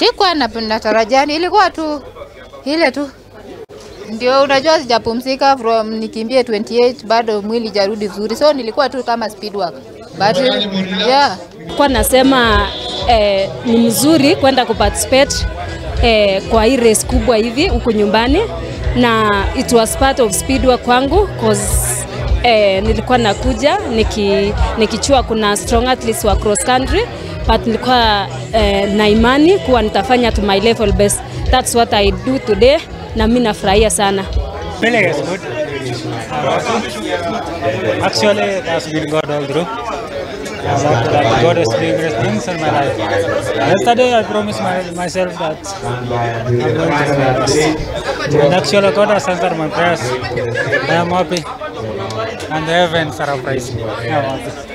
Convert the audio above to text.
Sikuwa natarajia, ilikuwa tu ile tu. Ndio unajua sijapumzika from nikimbie 28 bado mwili jarudi vizuri. So nilikuwa tu kama speed work. But yeah, kwa nasema ni mzuri kwenda kuparticipate kwa hii race kubwa hivi huko nyumbani, na it was part of speed work kwangu cause nilikuwa nakuja nikichua kuna strong athletes wa cross country, but nilikuwa na imani kuwa nitafanya to my level best. That's what I do today, na mimi nafurahia sana. Feeling is good. Actually, it has been God all through. That God is doing great things in my life. Yesterday, I promised myself that I'm going to do this. And actually, God has answered my prayers. I am happy. And the heavens are praising. I am happy.